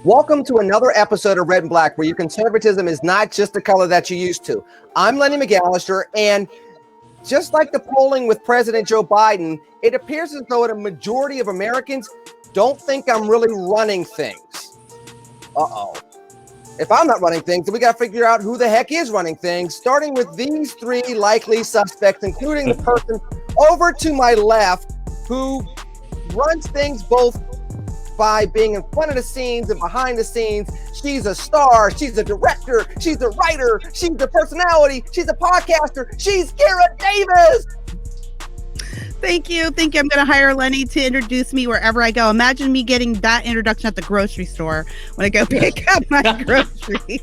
Welcome to another episode of Red and Black, where your conservatism is not just the color that you used to. I'm Lenny McAllister, and just like the polling with President Joe Biden, it appears as though a majority of Americans don't think I'm really running things. Uh-oh. If I'm not running things, then we got to figure out who the heck is running things, starting with these three likely suspects, including the person over to my left who runs things both by being in front of the scenes and behind the scenes. She's a star, she's a director, she's a writer, she's a personality, she's a podcaster, she's Kara Davis. Thank you. I'm going to hire Lenny to introduce me wherever I go. Imagine me getting that introduction at the grocery store when I go pick up my groceries.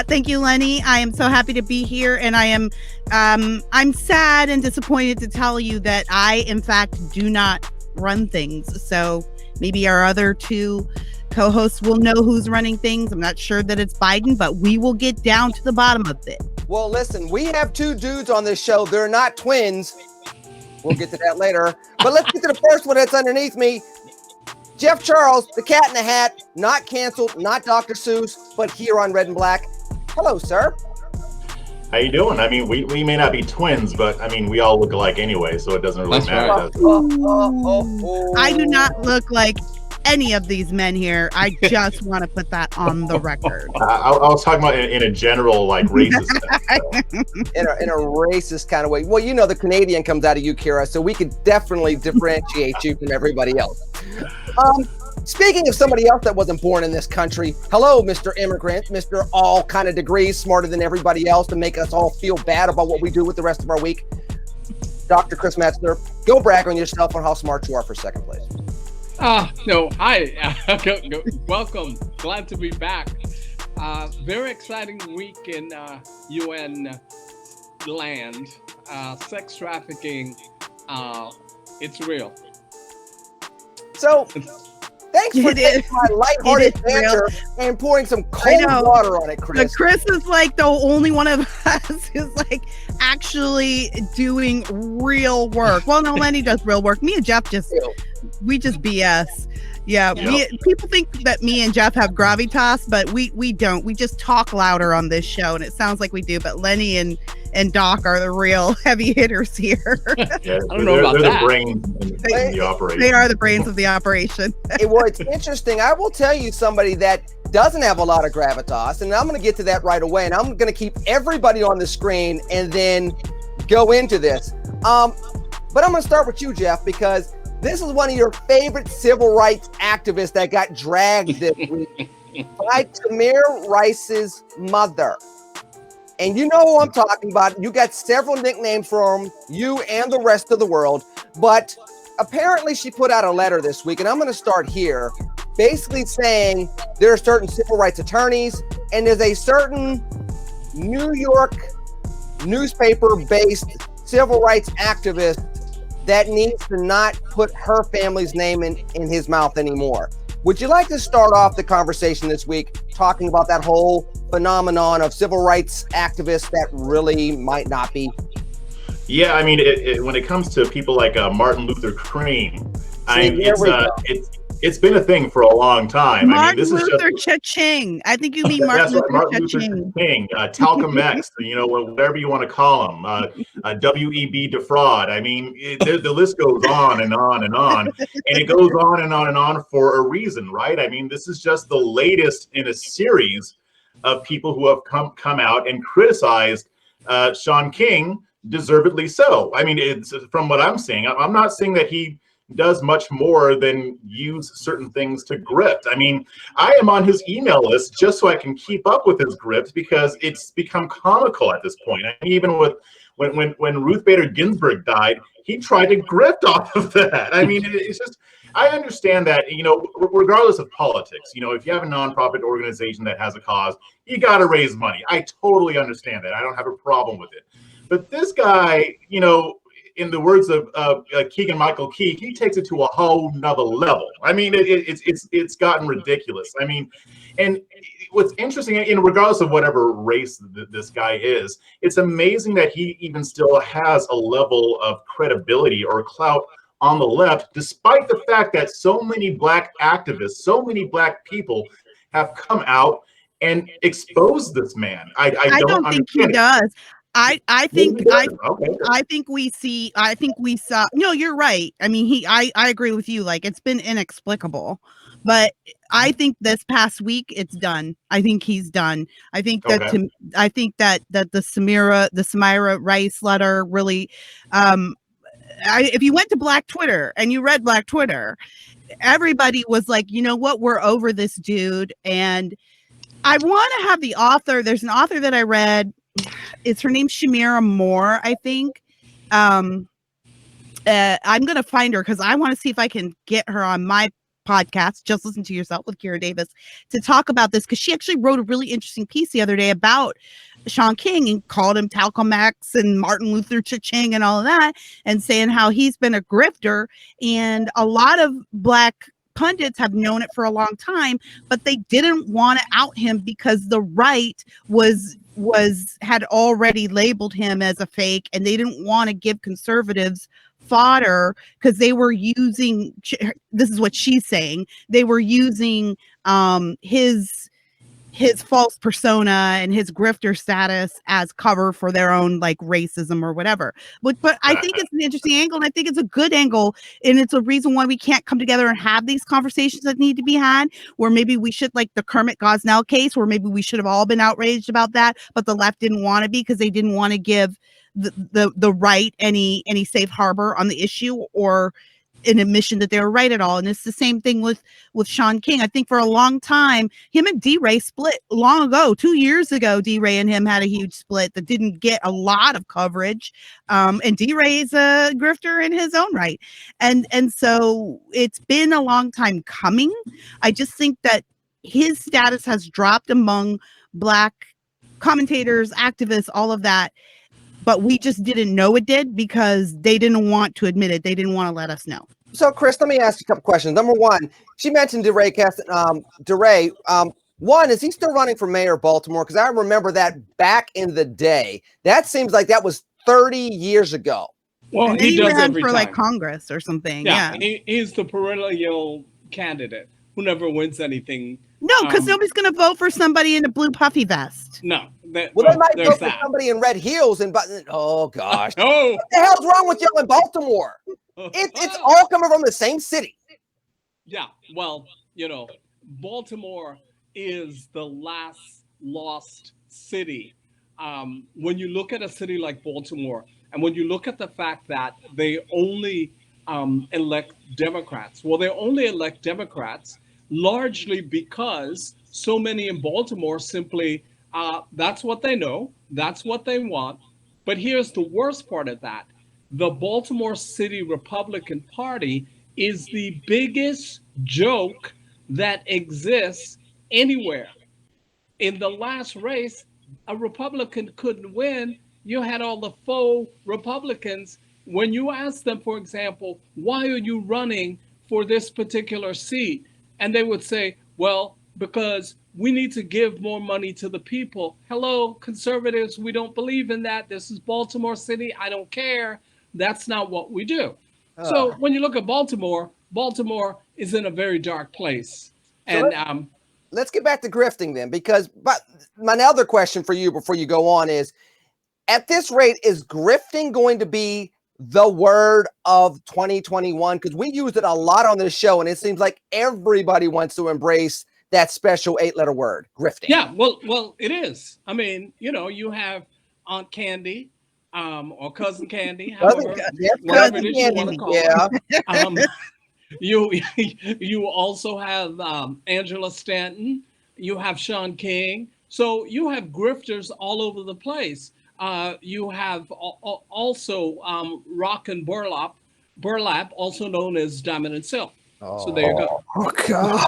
Thank you, Lenny. I am so happy to be here, and I'm sad and disappointed to tell you that I, in fact, do not run things. So maybe our other two co-hosts will know who's running things. I'm not sure that it's Biden, but we will get down to the bottom of it. Well, listen, we have two dudes on this show. They're not twins. We'll get to that later. But let's get to the first one that's underneath me. Jeff Charles, the Cat in the Hat, not canceled, not Dr. Seuss, but here on Red and Black. Hello, sir. How you doing? I mean, we may not be twins, but I mean, we all look alike anyway, so it doesn't really matter. Right. I do not look like any of these men here. I just want to put that on the record. I was talking about in a general, like, racist in a racist kind of way. Well, you know, the Canadian comes out of you, Kira, so we could definitely differentiate you from everybody else. Speaking of somebody else that wasn't born in this country, hello, Mr. Immigrant, Mr. all kind of degrees smarter than everybody else to make us all feel bad about what we do with the rest of our week. Dr. Chris Metzler, go brag on yourself on how smart you are for second place. No, hi. Welcome. Glad to be back. Very exciting week in UN land. Sex trafficking, it's real. So, thanks for taking my lighthearted banter and pouring some cold water on it, Chris. But Chris is like the only one of us who's like actually doing real work. Well, no, Lenny does real work. Me and Jeff we just BS. Yeah, people think that me and Jeff have gravitas, but we don't. We just talk louder on this show, and it sounds like we do. But Lenny and Doc are the real heavy hitters here. Yeah, I don't know about that. They're the brains in the operation. They are the brains of the operation. Well, it's interesting. I will tell you somebody that doesn't have a lot of gravitas, and I'm going to get to that right away. And I'm going to keep everybody on the screen and then go into this. But I'm going to start with you, Jeff, because this is one of your favorite civil rights activists that got dragged this week by Tamir Rice's mother. And you know who I'm talking about. You got several nicknames from you and the rest of the world. But apparently she put out a letter this week, and I'm going to start here, basically saying there are certain civil rights attorneys, and there's a certain New York newspaper-based civil rights activist that needs to not put her family's name in his mouth anymore. Would you like to start off the conversation this week talking about that whole phenomenon of civil rights activists that really might not be? Yeah, I mean, when it comes to people like Martin Luther King, it's been a thing for a long time. Martin Luther Cha-ching. I think you mean Martin Luther King. Talcum X, whatever you want to call him. W.E.B. DeFraud. I mean, the list goes on and on and on. And it goes on and on and on for a reason, right? I mean, this is just the latest in a series of people who have come out and criticized Shaun King, deservedly so. I mean, it's from what I'm saying. I'm not saying that he does much more than use certain things to grift. I mean, I am on his email list just so I can keep up with his grift because it's become comical at this point. I mean, even with when Ruth Bader Ginsburg died, he tried to grift off of that. I mean, it's just, I understand that, regardless of politics, if you have a nonprofit organization that has a cause, you got to raise money. I totally understand that. I don't have a problem with it. But this guy, in the words of Keegan-Michael Key, he takes it to a whole nother level. I mean, it's gotten ridiculous. I mean, and what's interesting, regardless of whatever race this guy is, it's amazing that he even still has a level of credibility or clout on the left, despite the fact that so many Black activists, so many Black people have come out and exposed this man. I don't think he understand it. does. I think Okay. I think we saw. No, you're right. I mean, I agree with you. Like, it's been inexplicable, but I think this past week it's done. I think he's done. I think that the Samira Rice letter really, if you went to Black Twitter and you read Black Twitter, everybody was like, you know what, we're over this dude. And I want to have the author. There's an author that I read. It's her name's Shamira Moore, I think. I'm going to find her because I want to see if I can get her on my podcast, Just Listen to Yourself with Kira Davis, to talk about this, because she actually wrote a really interesting piece the other day about Sean King and called him Talcum X and Martin Luther Cha-Ching and all of that, and saying how he's been a grifter. And a lot of Black pundits have known it for a long time, but they didn't want to out him because the right had already labeled him as a fake, and they didn't want to give conservatives fodder because they were using, this is what she's saying, they were using his false persona and his grifter status as cover for their own like racism or whatever. But I think it's an interesting angle, and I think it's a good angle, and it's a reason why we can't come together and have these conversations that need to be had, where maybe we should, like the Kermit Gosnell case, where maybe we should have all been outraged about that, but the left didn't want to be because they didn't want to give the right any safe harbor on the issue or an admission that they were right at all. And it's the same thing with Sean King. I think for a long time, him and D-Ray split long ago. 2 years ago, D-Ray and him had a huge split that didn't get a lot of coverage. And D-Ray's a grifter in his own right. And so it's been a long time coming. I just think that his status has dropped among Black commentators, activists, all of that. But we just didn't know it did because they didn't want to admit it. They didn't want to let us know. So, Chris, let me ask you a couple questions. Number one, she mentioned DeRay. One, is he still running for mayor of Baltimore? Because I remember that back in the day. That seems like that was 30 years ago. Well, he does ran every for time. like Congress or something. Yeah. He's the perennial candidate who never wins anything. No, because nobody's going to vote for somebody in a blue puffy vest. No. They might vote for somebody in red heels and oh gosh. Oh, what the hell's wrong with y'all in Baltimore? It's all coming from the same city. Yeah, well, Baltimore is the last lost city. When you look at a city like Baltimore, and when you look at the fact that they only elect Democrats, well, they only elect Democrats largely because so many in Baltimore simply, that's what they know, that's what they want. But here's the worst part of that. The Baltimore City Republican Party is the biggest joke that exists anywhere. In the last race, a Republican couldn't win. You had all the faux Republicans. When you ask them, for example, why are you running for this particular seat? And they would say, well, because we need to give more money to the people. Hello, conservatives, we don't believe in that. This is Baltimore City. I don't care. That's not what we do. So when you look at Baltimore, Baltimore is in a very dark place. And let's get back to grifting then, because my other question for you before you go on is, at this rate, is grifting going to be the word of 2021? Because we used it a lot on this show, and it seems like everybody wants to embrace that special 8-letter word, grifting. Yeah, well, it is. I mean, you have Aunt Candy, or Cousin Candy, however, whatever it is you want to call it. You also have Angela Stanton. You have Sean King. So you have grifters all over the place. You have also Rock and Burlap, also known as Diamond and Silk. So there you go. Oh, gosh.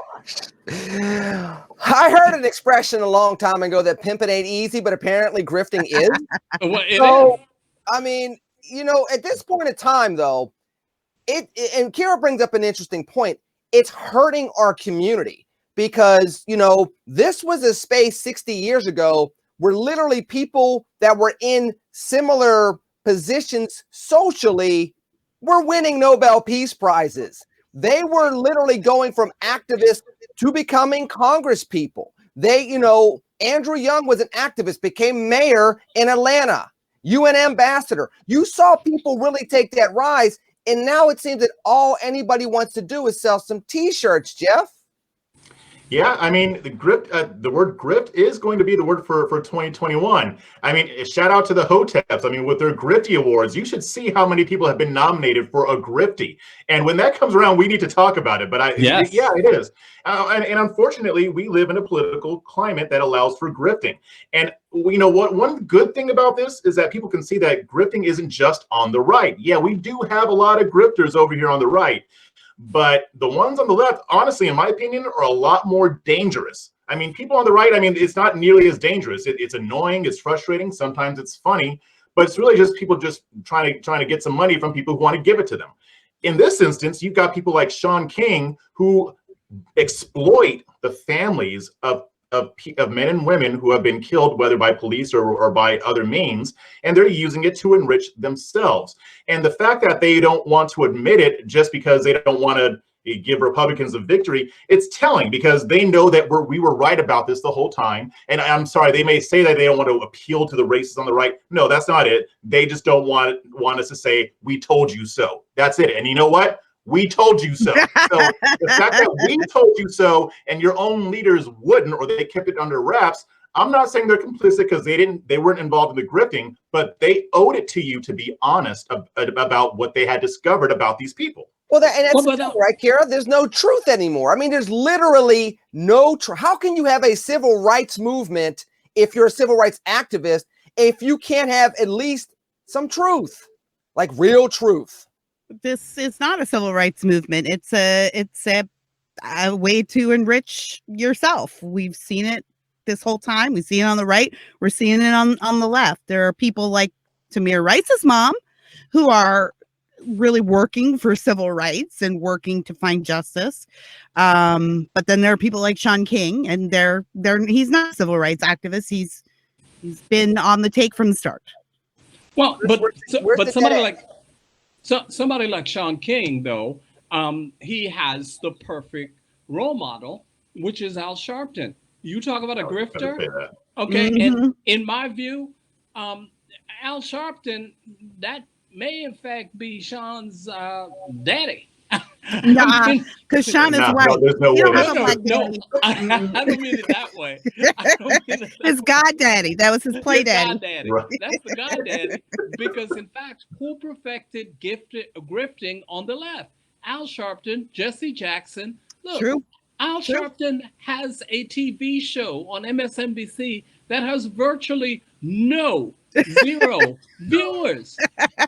I heard an expression a long time ago that pimping ain't easy, but apparently grifting is. Well, it is. is. I mean, at this point in time, though, and Kira brings up an interesting point. It's hurting our community because, this was a space 60 years ago where literally people that were in similar positions socially were winning Nobel Peace Prizes. They were literally going from activists to becoming Congress people. They, Andrew Young was an activist, became mayor in Atlanta, UN ambassador. You saw people really take that rise. And now it seems that all anybody wants to do is sell some T-shirts, Jeff. Yeah, I mean, the word grift is going to be the word for 2021. I mean, shout out to the Hoteps. I mean, with their Grifty Awards, you should see how many people have been nominated for a Grifty. And when that comes around, we need to talk about it. But yeah, it is. And unfortunately, we live in a political climate that allows for grifting. And you know what? One good thing about this is that people can see that grifting isn't just on the right. Yeah, we do have a lot of grifters over here on the right. But the ones on the left, honestly, in my opinion, are a lot more dangerous. I mean, people on the right, I mean, it's not nearly as dangerous. It's annoying, it's frustrating, sometimes it's funny, but it's really just people just trying to get some money from people who want to give it to them. In this instance, you've got people like Sean King who exploit the families of men and women who have been killed, whether by police or by other means, and they're using it to enrich themselves. And the fact that they don't want to admit it just because they don't want to give Republicans a victory, it's telling, because they know that we were right about this the whole time. And I'm sorry, they may say that they don't want to appeal to the racists on the right. No, that's not it. They just don't want us to say, we told you so. That's it. And you know what? We told you so. So the fact that we told you so and your own leaders wouldn't, or they kept it under wraps, I'm not saying they're complicit because they weren't involved in the grifting, but they owed it to you to be honest about what they had discovered about these people. Well, that's right, Kara. There's no truth anymore. I mean, there's literally no truth. How can you have a civil rights movement if you're a civil rights activist if you can't have at least some truth, like real truth? This is not a civil rights movement. It's a way to enrich yourself. We've seen it this whole time. We've seen it on the right. We're seeing it on the left. There are people like Tamir Rice's mom who are really working for civil rights and working to find justice. But then there are people like Sean King, and he's not a civil rights activist. He's been on the take from the start. Well, but somebody like Sean King, though, he has the perfect role model, which is Al Sharpton. You talk about a grifter, okay? Mm-hmm. And in my view, Al Sharpton, that may in fact be Sean's daddy. Nah, because Sean is white. No, there's no way. No, I don't mean it that way. His goddaddy. That was his play daddy. Daddy. Right. That's the goddaddy. Because in fact, who perfected grifting on the left? Al Sharpton, Jesse Jackson. Look, True. Al Sharpton has a TV show on MSNBC that has virtually zero viewers,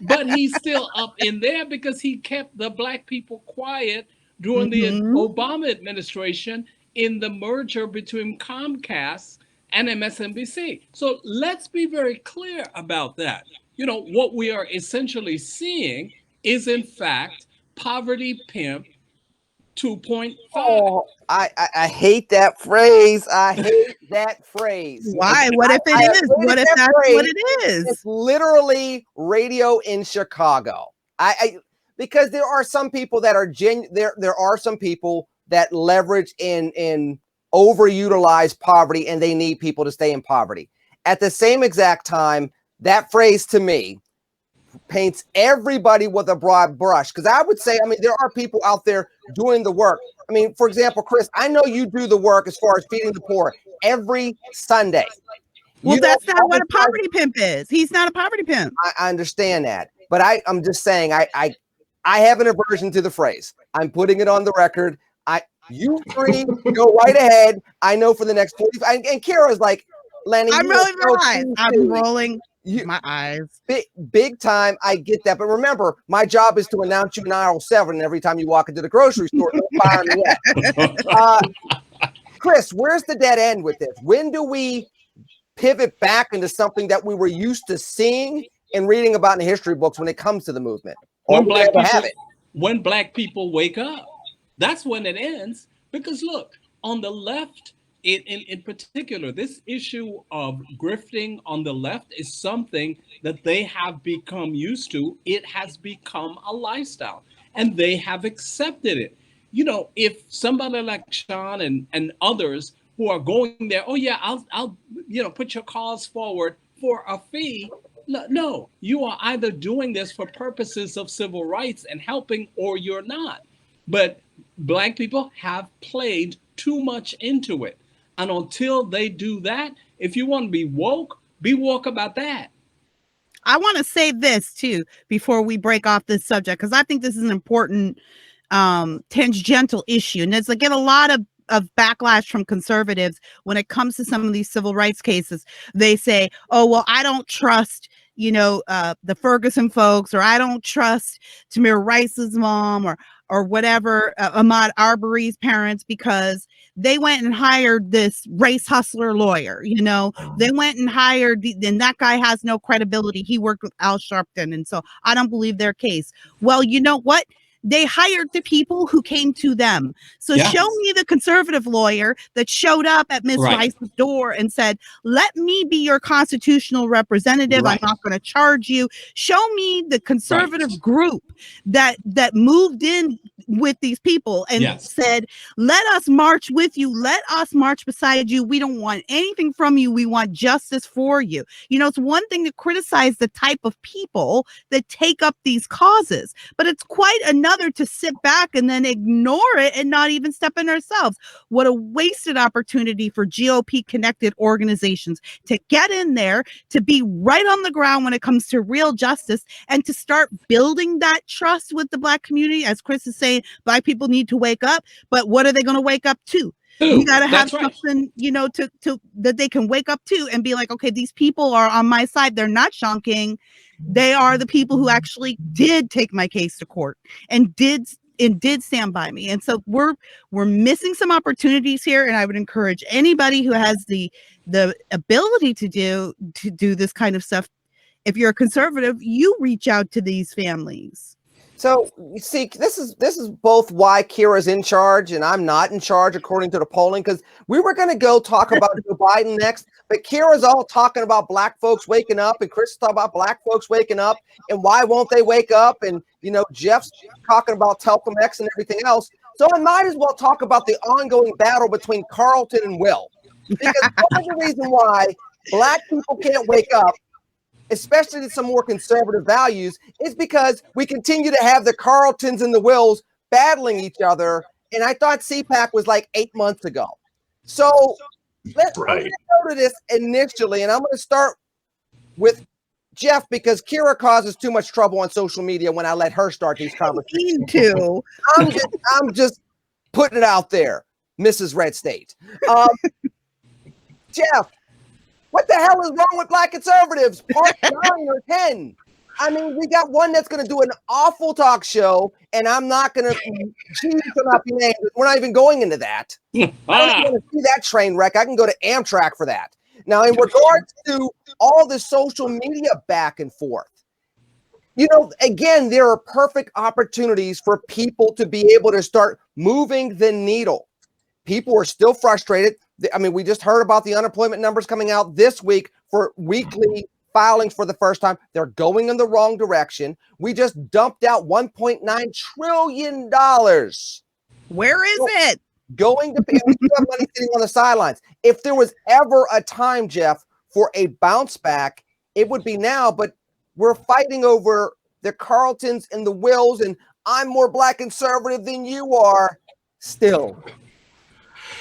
but he's still up in there because he kept the black people quiet during the Obama administration in the merger between Comcast and MSNBC. So let's be very clear about that. You know, what we are essentially seeing is in fact poverty pimp 2.5. Oh, I hate that phrase. I hate that phrase. Why? What if it is? What if that's what it is? It's literally radio in Chicago. Because there are some people that are there are some people that leverage in overutilize poverty, and they need people to stay in poverty. At the same exact time, that phrase to me paints everybody with a broad brush. Because I would say, I mean, there are people out there doing the work. I mean, for example, Chris, I know you do the work as far as feeding the poor every Sunday. Well, that's not what a poverty pimp is. He's not a poverty pimp. I understand that. But I'm just saying, I have an aversion to the phrase. I'm putting it on the record. You three go right ahead. I know for the next 45. And Kara's like, Lenny, I'm rolling my eyes. I'm rolling my eyes. Big time. I get that. But remember, my job is to announce you in aisle 7 every time you walk into the grocery store. Don't fire me yet. Chris, where's the dead end with this? When do we pivot back into something that we were used to seeing and reading about in the history books when it comes to the movement? When black people wake up, that's when it ends. Because look, on the left, in particular, this issue of grifting on the left is something that they have become used to. It has become a lifestyle, and they have accepted it. You know, if somebody like Sean and others who are going there, oh yeah, I'll put your cause forward for a fee. No, you are either doing this for purposes of civil rights and helping, or you're not. But Black people have played too much into it. And until they do that, if you want to be woke about that. I want to say this too before we break off this subject, because I think this is an important tangential issue. And there's get a lot of backlash from conservatives when it comes to some of these civil rights cases. They say, oh, well, I don't trust, the Ferguson folks, or I don't trust Tamir Rice's mom, or whatever, Ahmaud Arbery's parents, because they went and hired this race hustler lawyer. They went and hired, and that guy has no credibility. He worked with Al Sharpton, and so I don't believe their case. Well, you know what? They hired the people who came to them. So show me the conservative lawyer that showed up at Ms. Rice's door and said, let me be your constitutional representative. I'm not going to charge you. Show me the conservative group that moved in with these people and said, let us march with you. Let us march beside you. We don't want anything from you. We want justice for you. It's one thing to criticize the type of people that take up these causes, but it's quite another to sit back and then ignore it and not even step in ourselves. What a wasted opportunity for GOP connected organizations to get in there, to be right on the ground when it comes to real justice, and to start building that trust with the Black community. As Chris is saying, Black people need to wake up, but what are they going to wake up to? We got to have something, to that they can wake up to and be like, okay, these people are on my side. They're not shunking. They are the people who actually did take my case to court and did stand by me. And so we're missing some opportunities here. And I would encourage anybody who has the ability to do this kind of stuff. If you're a conservative, you reach out to these families. So you see, this is both why Kira's in charge and I'm not in charge, according to the polling, because we were going to go talk about Joe Biden next, but Kira's all talking about Black folks waking up, and Chris is talking about Black folks waking up, and why won't they wake up? And Jeff's talking about Telcom X and everything else. So I might as well talk about the ongoing battle between Carlton and Will, because part of the reason why Black people can't wake up, especially to some more conservative values, is because we continue to have the Carltons and the Wills battling each other. And I thought CPAC was like 8 months ago. So let's go to this initially. And I'm going to start with Jeff, because Kira causes too much trouble on social media when I let her start these conversations. Me too. I'm just putting it out there, Mrs. Red State. Jeff, what the hell is wrong with Black conservatives? Part 9 or 10? I mean, we got one that's going to do an awful talk show, and I'm not going to choose to not be named. We're not even going into that. I don't want to see that train wreck. I can go to Amtrak for that. Now, in regards to all the social media back and forth, again, there are perfect opportunities for people to be able to start moving the needle. People are still frustrated. I mean, we just heard about the unemployment numbers coming out this week for weekly filings for the first time. They're going in the wrong direction. We just dumped out $1.9 trillion. Where is it? Going to pay. We still have money sitting on the sidelines. If there was ever a time, Jeff, for a bounce back, it would be now. But we're fighting over the Carltons and the Wills, and I'm more Black conservative than you are still.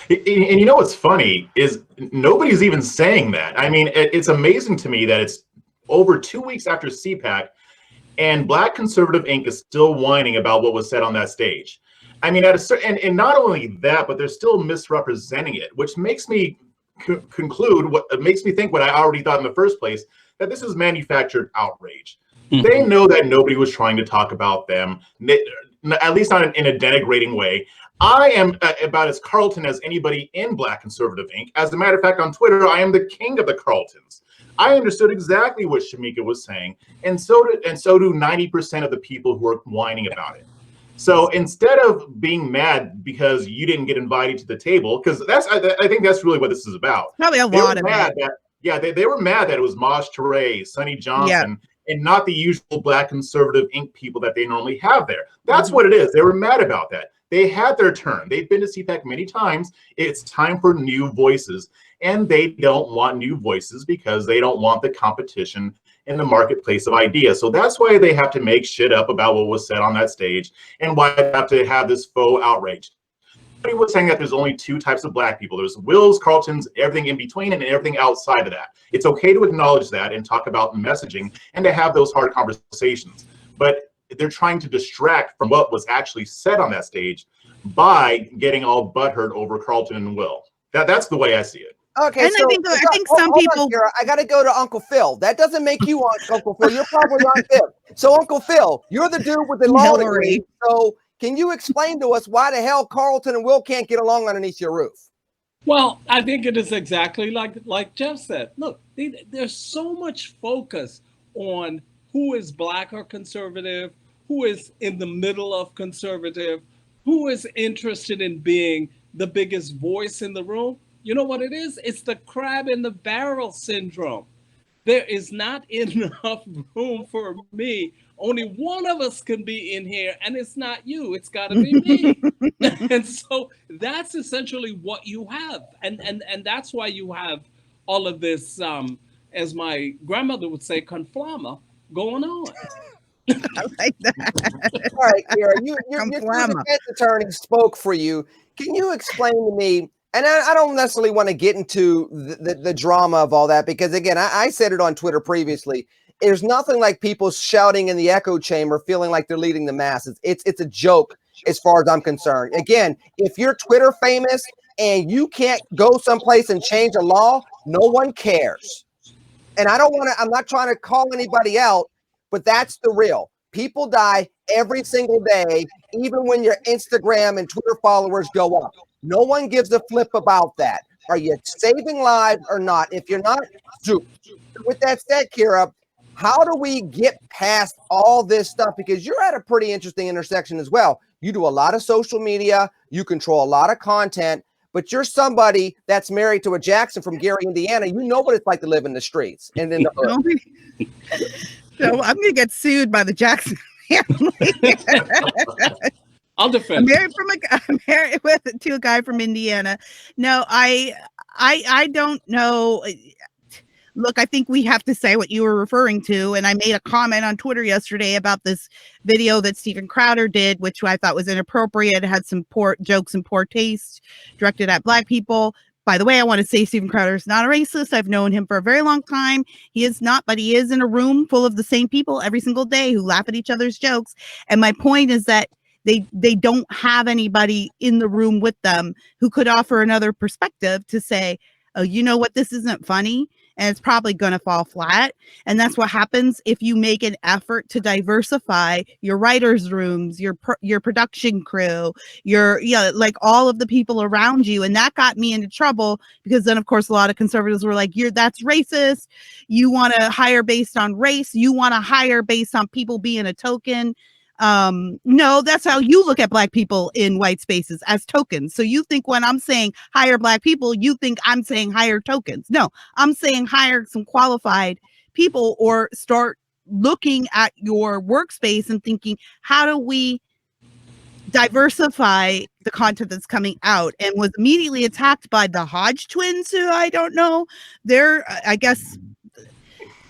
And what's funny is nobody's even saying that. I mean, it's amazing to me that it's over 2 weeks after CPAC and Black Conservative Inc. is still whining about what was said on that stage. I mean, and not only that, but they're still misrepresenting it, which makes me conclude what makes me think what I already thought in the first place, that this is manufactured outrage. Mm-hmm. They know that nobody was trying to talk about them, at least not in a denigrating way. I am about as Carlton as anybody in Black Conservative Inc. As a matter of fact, on Twitter, I am the king of the Carltons. I understood exactly what Shamika was saying, and so do 90% of the people who are whining about it. So instead of being mad because you didn't get invited to the table, because I think that's really what this is about. Probably a lot of it. They were mad that it was Maj Touré, Sonny Johnson, and not the usual Black conservative ink people that they normally have there. That's what it is. They were mad about that. They had their turn. They've been to CPAC many times. It's time for new voices. And they don't want new voices because they don't want the competition in the marketplace of ideas. So that's why they have to make shit up about what was said on that stage and why they have to have this faux outrage. He was saying that there's only two types of Black people. There's Wills, Carltons, everything in between, and everything outside of that. It's okay to acknowledge that and talk about messaging and to have those hard conversations. But they're trying to distract from what was actually said on that stage by getting all butthurt over Carlton and Will. That's the way I see it. Okay, and so I think some people. Kira, I got to go to Uncle Phil. That doesn't make you Uncle Phil. You're probably on Phil. So Uncle Phil, you're the dude with the law degree. So can you explain to us why the hell Carlton and Will can't get along underneath your roof? Well, I think it is exactly like Jeff said. Look, there's so much focus on who is Black or conservative, who is in the middle of conservative, who is interested in being the biggest voice in the room. You know what it is? It's the crab in the barrel syndrome. There is not enough room for me. Only one of us can be in here, and it's not you. It's got to be me. And so that's essentially what you have. And that's why you have all of this, as my grandmother would say, conflama going on. I like that. All right, Kira, your defense attorney spoke for you. Can you explain to me, and I don't necessarily want to get into the drama of all that, because again, I said it on Twitter previously. There's nothing like people shouting in the echo chamber, feeling like they're leading the masses. It's a joke as far as I'm concerned. Again, if you're Twitter famous and you can't go someplace and change a law, no one cares. And I'm not trying to call anybody out, but that's the real. People die every single day, even when your Instagram and Twitter followers go up. No one gives a flip about that. Are you saving lives or not? If you're not, do. With that said, Kira, how do we get past all this stuff? Because you're at a pretty interesting intersection as well. You do a lot of social media, you control a lot of content, but you're somebody that's married to a Jackson from Gary, Indiana. You know what it's like to live in the streets and in the hood. So I'm going to get sued by the Jackson family. I'll defend. I'm married to a guy from Indiana. No, I don't know. Look, I think we have to say what you were referring to. And I made a comment on Twitter yesterday about this video that Steven Crowder did, which I thought was inappropriate. It had some poor jokes and poor taste directed at Black people. By the way, I want to say Steven Crowder is not a racist. I've known him for a very long time. He is not, but he is in a room full of the same people every single day who laugh at each other's jokes. And my point is that they don't have anybody in the room with them who could offer another perspective to say, oh, you know what, this isn't funny. And it's probably going to fall flat. And that's what happens if you make an effort to diversify your writers' rooms, your production crew, like all of the people around you. And that got me into trouble because then, of course, a lot of conservatives were like, that's racist. You want to hire based on race. You want to hire based on people being a token. No, that's how you look at Black people in white spaces, as tokens. So you think when I'm saying hire Black people, you think I'm saying hire tokens. No, I'm saying hire some qualified people, or start looking at your workspace and thinking, how do we diversify the content that's coming out? And was immediately attacked by the Hodge twins, who I don't know. I guess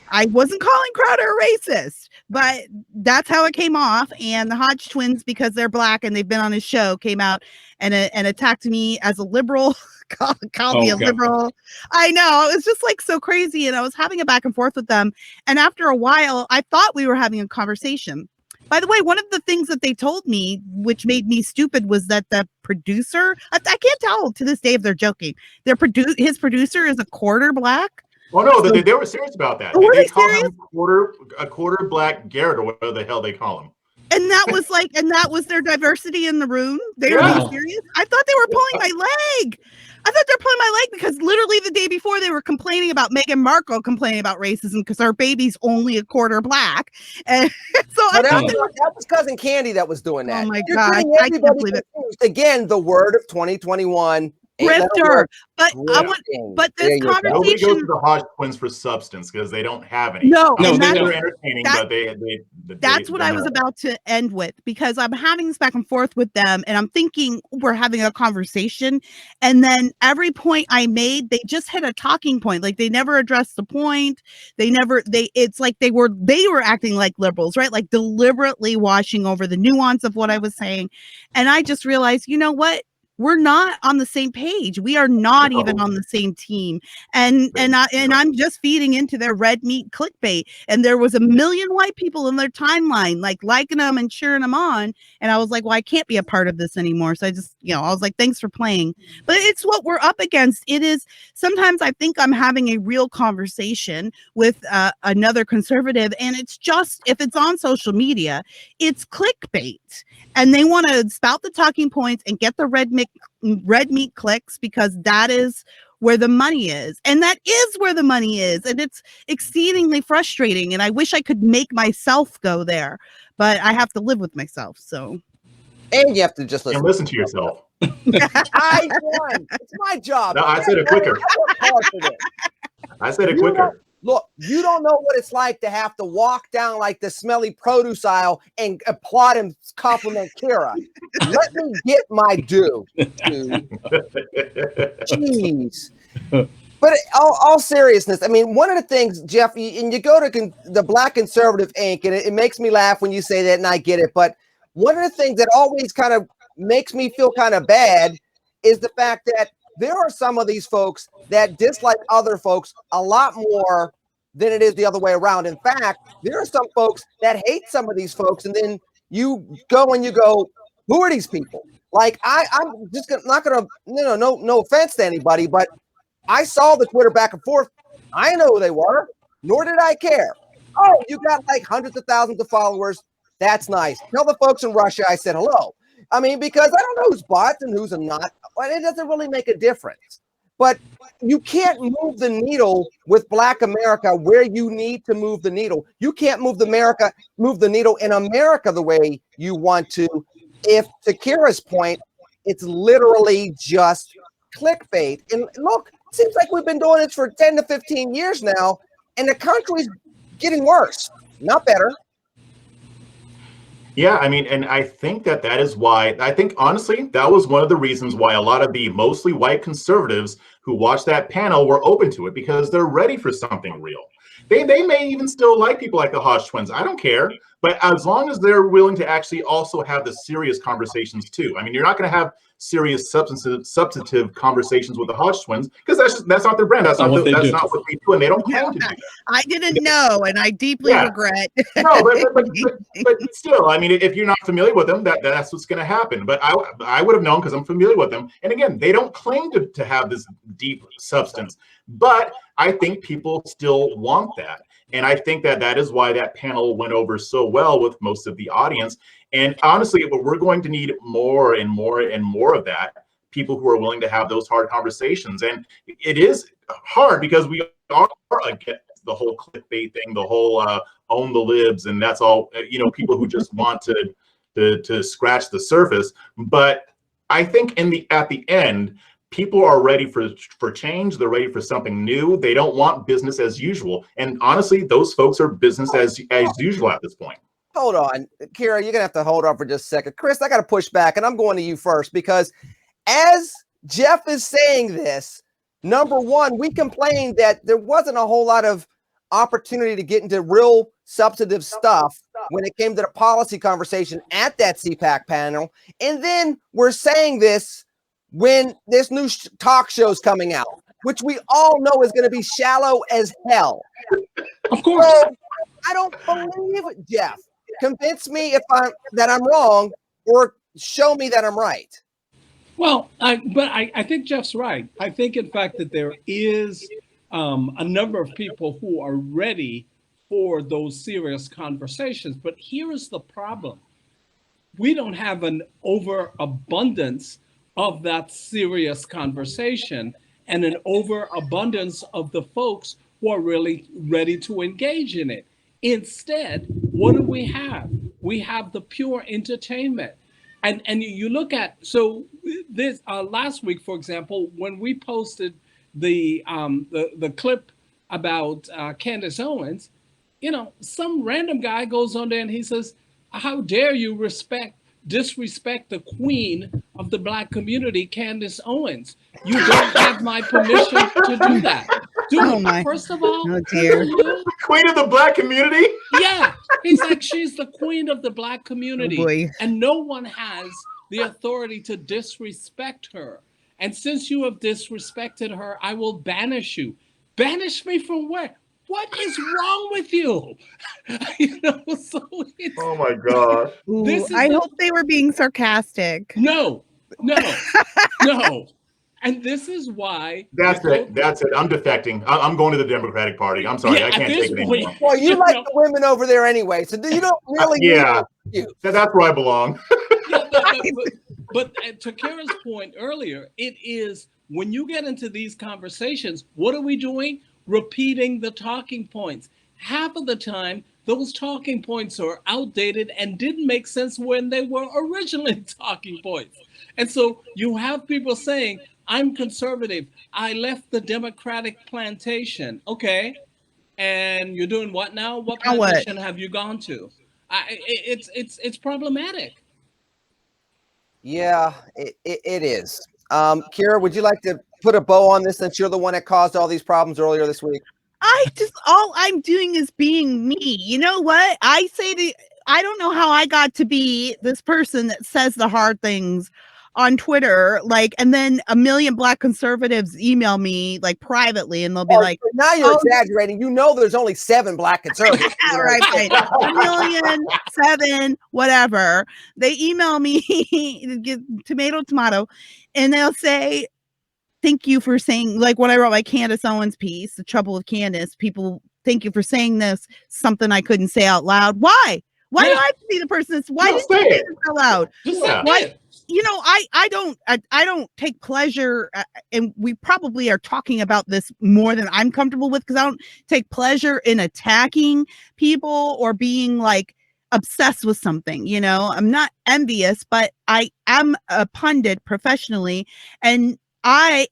I wasn't calling Crowder a racist, but that's how it came off. And the Hodge twins, because they're Black and they've been on his show, came out and attacked me as a liberal, called me a liberal. I know, it was just like so crazy. And I was having a back and forth with them. And after a while, I thought we were having a conversation. By the way, one of the things that they told me, which made me stupid, was that the producer, I can't tell to this day if they're joking. His producer is a quarter Black. Well, no, they were serious about that. Were they call serious? him a quarter Black Garrett, or whatever the hell they call him. And that was like, and that was their diversity in the room. They were being serious. I thought they were pulling my leg. I thought they were pulling my leg because literally the day before they were complaining about Meghan Markle complaining about racism because her baby's only a quarter black. And so that was Cousin Candy that was doing that. Oh my You're God. getting everybody confused. Again, the word of 2021. Grifter. But this Nobody conversation. goes to the Hodge twins for substance because they don't have any. No, they're entertaining, but that's what I was about to end with, because I'm having this back and forth with them and I'm thinking we're having a conversation, and then every point I made, they just hit a talking point. Like they never addressed the point. It's like they were acting like liberals, right? Like deliberately washing over the nuance of what I was saying. And I just realized, you know what? We're not on the same page. We are not even on the same team. And I'm just feeding into their red meat clickbait. And there was 1 million white people in their timeline, like liking them and cheering them on. And I was like, well, I can't be a part of this anymore. So I just, I was like, thanks for playing. But it's what we're up against. It is, sometimes I think I'm having a real conversation with another conservative, and it's just, if it's on social media, it's clickbait. And they want to spout the talking points and get the red meat clicks because that is where the money is. And that is where the money is. And it's exceedingly frustrating. And I wish I could make myself go there, but I have to live with myself. So. And you have to just listen to yourself. I won. It's my job. No, I said it quicker. I said it quicker. Look, you don't know what it's like to have to walk down like the smelly produce aisle and applaud and compliment Kira. Let me get my due, dude. Jeez. But all seriousness, I mean, one of the things, Jeff, and you go to the Black Conservative Inc., and it makes me laugh when you say that, and I get it. But one of the things that always kind of makes me feel kind of bad is the fact that there are some of these folks that dislike other folks a lot more than it is the other way around. In fact, there are some folks that hate some of these folks, and then you go and you go, who are these people? Like, I'm just not going to, no offense to anybody, but I saw the Twitter back and forth. I didn't know who they were, nor did I care. Oh, you got like hundreds of thousands of followers. That's nice. Tell the folks in Russia I said hello. I mean, because I don't know who's bots and who's not. It doesn't really make a difference. But you can't move the needle with Black America where you need to move the needle. You can't move the needle in America the way you want to. If, to Kira's point, it's literally just clickbait. And look, it seems like we've been doing this for 10 to 15 years now, and the country's getting worse, not better. Yeah, I mean, and I think that is why, I think, honestly, that was one of the reasons why a lot of the mostly white conservatives who watched that panel were open to it, because they're ready for something real. They may even still like people like the Hodge twins. I don't care. But as long as they're willing to actually also have the serious conversations too. I mean, you're not going to have serious substantive conversations with the Hodge twins because that's not their brand. That's not what they do, and they don't plan to do that. I didn't know, and I deeply regret. No, but still, I mean, if you're not familiar with them, that's what's going to happen. But I would have known because I'm familiar with them. And again, they don't claim to have this deep substance, but I think people still want that. And I think that is why that panel went over so well with most of the audience. And honestly, we're going to need more and more and more of that, people who are willing to have those hard conversations. And it is hard because we are against the whole clickbait thing, the whole own the libs, and that's all, people who just want to scratch the surface. But I think at the end, people are ready for change. They're ready for something new. They don't want business as usual. And honestly, those folks are business as usual at this point. Hold on, Kira, you're going to have to hold on for just a second. Chris, I got to push back, and I'm going to you first, because as Jeff is saying this, number one, we complained that there wasn't a whole lot of opportunity to get into real substantive stuff when it came to the policy conversation at that CPAC panel. And then we're saying this when this new talk show's coming out, which we all know is going to be shallow as hell. Of course. So, I don't believe it, Jeff. Convince me that I'm wrong, or show me that I'm right. Well, I think Jeff's right. I think, in fact, that there is a number of people who are ready for those serious conversations. But here is the problem. we don't have an overabundance of that serious conversation and an overabundance of the folks who are really ready to engage in it. Instead, what do we have? We have the pure entertainment. And you look at, so this last week, for example, when we posted the clip about Candace Owens, you know, some random guy goes on there and he says, how dare you disrespect the queen of the Black community, Candace Owens. You don't have my permission to do that. Dude, first of all, queen of the Black community? Yeah. He's like, she's the queen of the Black community. And no one has the authority to disrespect her. And since you have disrespected her, I will banish you. Banish me from where? What is wrong with you? You know, so it's, oh my God. I hope they were being sarcastic. No. And this is why. That's it. I'm defecting. I'm going to the Democratic Party. I'm sorry. I can't take it anymore. Well, you like the women over there anyway, so you don't really that's where I belong. But to Kara's point earlier, it is when you get into these conversations, what are we doing? Repeating the talking points. Half of the time, those talking points are outdated and didn't make sense when they were originally talking points. And so you have people saying, I'm conservative. I left the Democratic plantation. Okay. And you're doing what now? What plantation have you gone to? It's problematic. Yeah, it is. Kira, would you like to put a bow on this since you're the one that caused all these problems earlier this week? All I'm doing is being me. You know what? I don't know how I got to be this person that says the hard things on Twitter, like, and then a million Black conservatives email me like privately, and they'll be like, "Now you're exaggerating. You know, there's only 7 Black conservatives." Right. 1,000,000, 7, whatever. They email me, tomato, and they'll say, "Thank you for saying," like when I wrote my Candace Owens piece, "The Trouble with Candace," people, "Thank you for saying this, something I couldn't say out loud." Why? Why do I have to be the person that's, why didn't you say this out loud? Why? You know, I don't take pleasure, and we probably are talking about this more than I'm comfortable with, because I don't take pleasure in attacking people or being like obsessed with something. You know, I'm not envious, but I am a pundit professionally, and I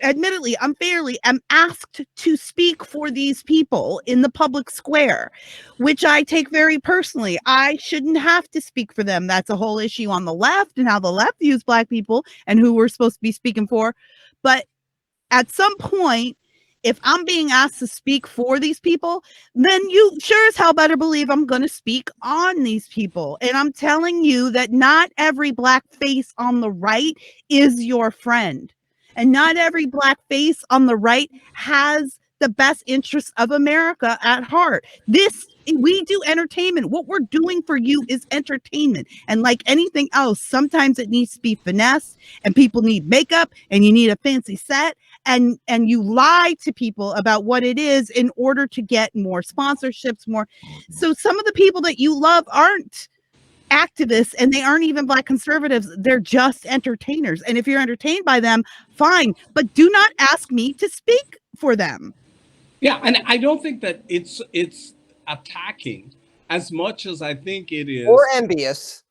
admittedly unfairly am asked to speak for these people in the public square, which I take very personally. I shouldn't have to speak for them. That's a whole issue on the left and how the left views Black people and who we're supposed to be speaking for. But at some point, if I'm being asked to speak for these people, then you sure as hell better believe I'm going to speak on these people. And I'm telling you that not every Black face on the right is your friend. And not every Black face on the right has the best interests of America at heart. We do entertainment. What we're doing for you is entertainment. And like anything else, sometimes it needs to be finesse, and people need makeup, and you need a fancy set, and you lie to people about what it is in order to get more sponsorships, more. So some of the people that you love aren't activists, and they aren't even Black conservatives. They're just entertainers. And if you're entertained by them, fine, but do not ask me to speak for them. Yeah, and I don't think that it's attacking as much as I think it is, or envious.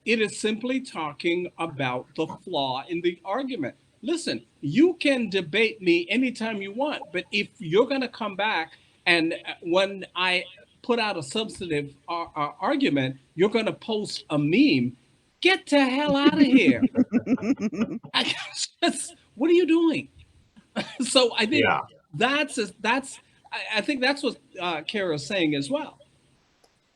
It is simply talking about the flaw in the argument. Listen, you can debate me anytime you want, but if you're going to come back and when I put out a substantive argument, you're going to post a meme, get the hell out of here. What are you doing? So I think I think that's what Kara's saying as well.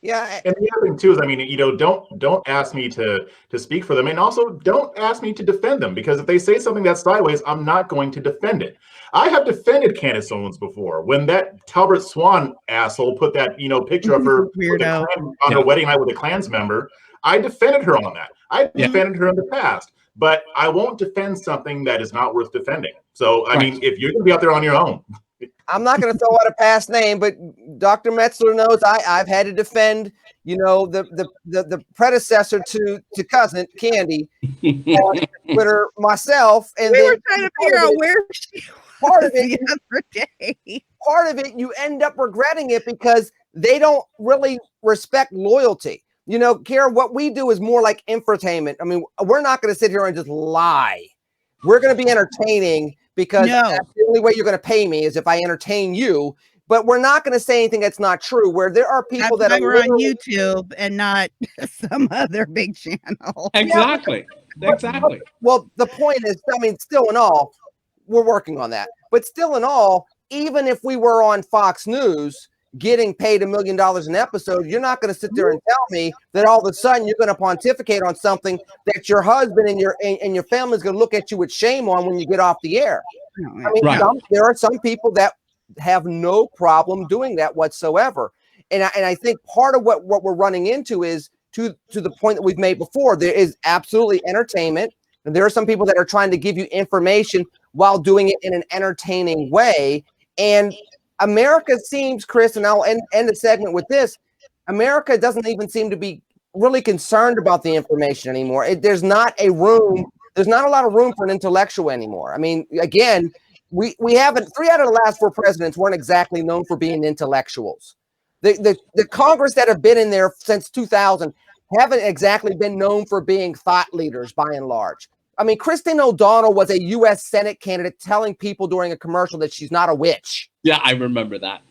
Yeah. And the other thing too is, I mean, you know, don't ask me to speak for them, and also don't ask me to defend them, because if they say something that's sideways, I'm not going to defend it. I have defended Candace Owens before when that Talbot Swan asshole put that, you know, picture of her on her wedding night with a Klans member. I defended her on that. I defended her in the past, but I won't defend something that is not worth defending. So, I mean, if you're going to be out there on your own. I'm not going to throw out a past name, but Dr. Metzler knows I've had to defend, the predecessor to cousin Candy on Twitter myself, and we then were trying to figure out where she part of was it, the other day. part of it, you end up regretting it because they don't really respect loyalty. Kara, what we do is more like infotainment. I mean, we're not going to sit here and just lie. We're going to be entertaining because that's the only way you're going to pay me is if I entertain you. But we're not going to say anything that's not true. Where there are people that are on YouTube and not some other big channel. Exactly. Exactly. Well, the point is, I mean, still in all, we're working on that. But still in all, even if we were on Fox News getting paid $1 million an episode, you're not going to sit there and tell me that all of a sudden you're going to pontificate on something that your husband and your family is going to look at you with shame on when you get off the air. I mean, there are some people that have no problem doing that whatsoever. And I think part of what we're running into is to the point that we've made before, there is absolutely entertainment. And there are some people that are trying to give you information while doing it in an entertaining way. And America seems, Chris, and I'll end the segment with this, America doesn't even seem to be really concerned about the information anymore. There's not a lot of room for an intellectual anymore. I mean, again, we haven't, 3 out of the last 4 presidents weren't exactly known for being intellectuals. The Congress that have been in there since 2000 haven't exactly been known for being thought leaders by and large. I mean, Christine O'Donnell was a U.S. Senate candidate telling people during a commercial that she's not a witch. Yeah, I remember that.